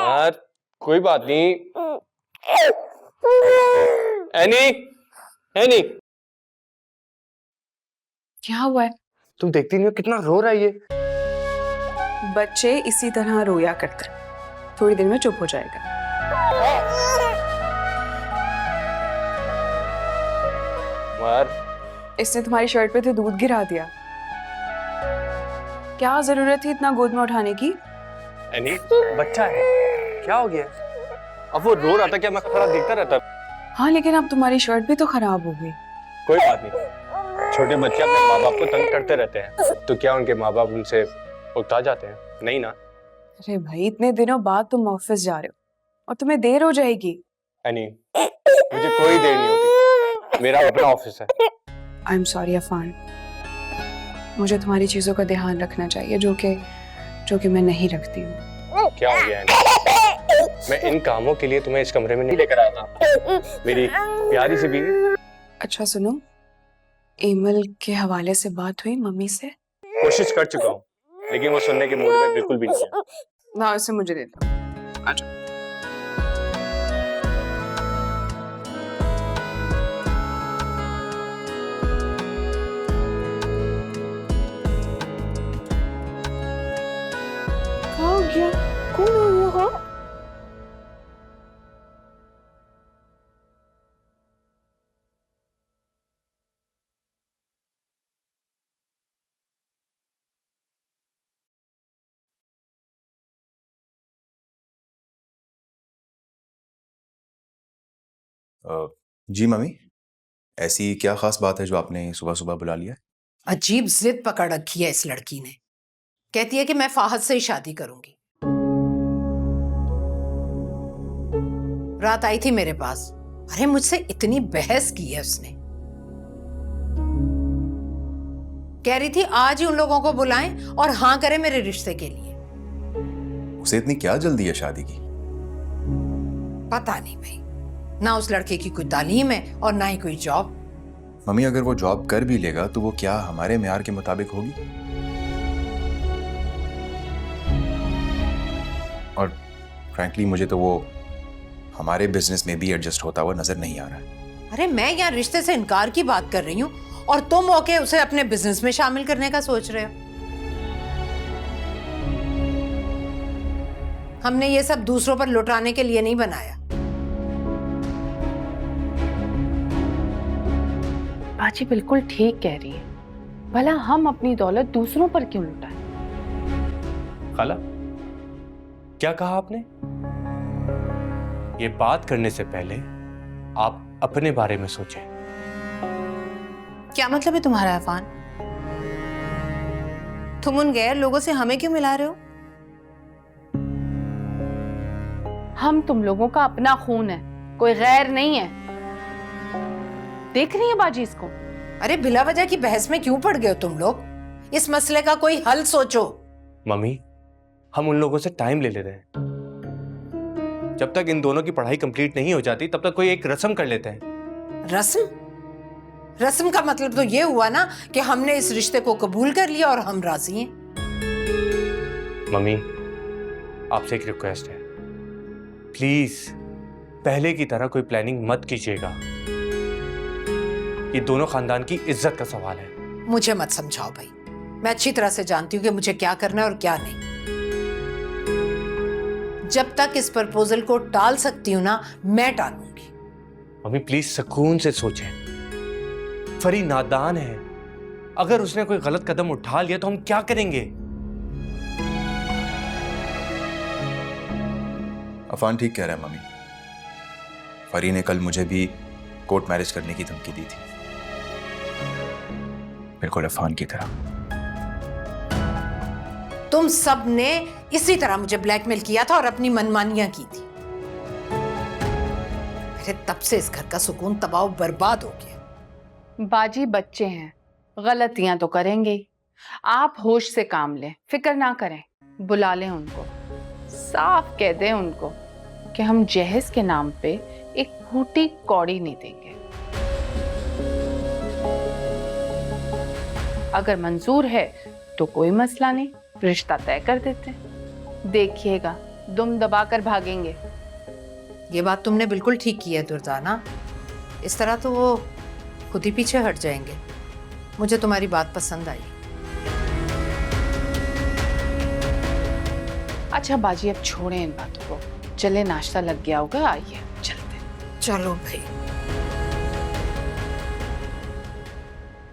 यार कोई बात नहीं। एनी, एनी, क्या हुआ है? तुम देखती नहीं हो कितना रो रहा है ये। बच्चे इसी तरह रोया करते, थोड़ी देर में चुप हो जाएगा। यार इसने तुम्हारी शर्ट पे तो दूध गिरा दिया। क्या जरूरत थी इतना गोद में उठाने की? एनी, बच्चा है, क्या हो गया? अब वो रो रहा था, क्या मैं खड़ा देखता रहता? हाँ लेकिन अब तुम्हारी शर्ट भी तो खराब हो गई। कोई बात नहीं, छोटे बच्चे अपने माँ बाप को तंग करते रहते हैं, तो क्या उनके माँ बाप उनसे उकता जाते हैं? नहीं ना। अरे भाई, इतने दिनों बाद तुम ऑफिस जा रहे हो और तुम्हें देर हो जाएगी। एनी, मुझे कोई देर नहीं होती, मेरा अपना ऑफिस है। आई एम सॉरी अफान, मुझे तुम्हारी चीजों का ध्यान रखना चाहिए जो कि मैं नहीं रखती हूँ। क्या हो गया एनी? मैं इन कामों के लिए तुम्हें इस कमरे में नहीं लेकर आया था, मेरी प्यारी सी बीवी। अच्छा सुनो, एमल के हवाले से बात हुई मम्मी से? कोशिश कर चुका हूँ, लेकिन वो सुनने के मूड में बिल्कुल भी नहीं है। ना उसे मुझे देता हूँ। अच्छा क्या हो गया? कौन है वो? जी मम्मी, ऐसी क्या खास बात है जो आपने सुबह सुबह बुला लिया? अजीब जिद पकड़ रखी है इस लड़की ने। कहती है कि मैं फाहद से ही शादी करूंगी। रात आई थी मेरे पास, अरे मुझसे इतनी बहस की है उसने। कह रही थी आज ही उन लोगों को बुलाएं और हाँ करें मेरे रिश्ते के लिए। उसे इतनी क्या जल्दी है शादी की? पता नहीं भाई, ना उस लड़के की कोई तालीम है और ना ही कोई जॉब। मम्मी अगर वो जॉब कर भी लेगा तो वो क्या हमारे मेयार के मुताबिक होगी? और फ्रैंकली मुझे तो वो हमारे बिजनेस में भी एडजस्ट होता हुआ नजर नहीं आ रहा है। अरे मैं यहाँ रिश्ते से इनकार की बात कर रही हूँ और तुम मौके उसे अपने बिजनेस में शामिल करने का सोच रहे हो। हमने ये सब दूसरों पर लुटाने के लिए नहीं बनाया। बाजी बिल्कुल ठीक कह रही है, भला हम अपनी दौलत दूसरों पर क्यों लुटाएं? खाला, क्या कहा आपने? ये बात करने से पहले आप अपने बारे में सोचें। क्या मतलब है तुम्हारा अफान? तुम उन गैर लोगों से हमें क्यों मिला रहे हो? हम तुम लोगों का अपना खून है, कोई गैर नहीं है। देख रही है बाजी इसको? अरे बिला वजह की बहस में क्यों पड़ गए हो तुम लोग? इस मसले का कोई हल सोचो। मम्मी, हम उन लोगों से टाइम ले रहे हैं। जब तक इन दोनों की पढ़ाई कंप्लीट नहीं हो जाती तब तक कोई एक रस्म कर लेते हैं। रस्म? रस्म का मतलब तो ये हुआ ना कि हमने इस रिश्ते को कबूल कर लिया और हम राजी हैं। मम्मी, आपसे एक रिक्वेस्ट है, प्लीज पहले की तरह कोई प्लानिंग मत कीजिएगा। ये दोनों खानदान की इज्जत का सवाल है। मुझे मत समझाओ भाई, मैं अच्छी तरह से जानती हूँ कि मुझे क्या करना है और क्या नहीं। जब तक इस प्रपोजल को टाल सकती हूँ ना, मैं टालूंगी। मम्मी प्लीज सुकून से सोचें। फरी नादान है, अगर उसने कोई गलत कदम उठा लिया तो हम क्या करेंगे? अफान ठीक कह रहा है मम्मी। फरी ने कल मुझे भी कोर्ट मैरिज करने की धमकी दी थी, बिल्कुल अफान की तरह। तुम सब ने इसी तरह मुझे ब्लैकमेल किया था और अपनी मनमानियां की थी। अरे तब से इस घर का सुकून तबाह बर्बाद हो गया। बाजी बच्चे हैं, गलतियां तो करेंगे ही। आप होश से काम लें, फिक्र ना करें। बुला लें उनको, साफ कह दें उनको कि हम जहेज के नाम पे एक फूटी कौड़ी नहीं देंगे। अगर मंजूर है तो कोई मसला नहीं, रिश्ता तय कर देते हैं। देखिएगा दुम दबाकर भागेंगे। ये बात तुमने बिल्कुल ठीक की है दुर्दाना। इस तरह तो वो खुद ही पीछे हट जाएंगे। मुझे तुम्हारी बात पसंद आई। अच्छा बाजी, अब छोड़ें इन बातों को, चले नाश्ता लग गया होगा, आइए चलते। चलो भाई।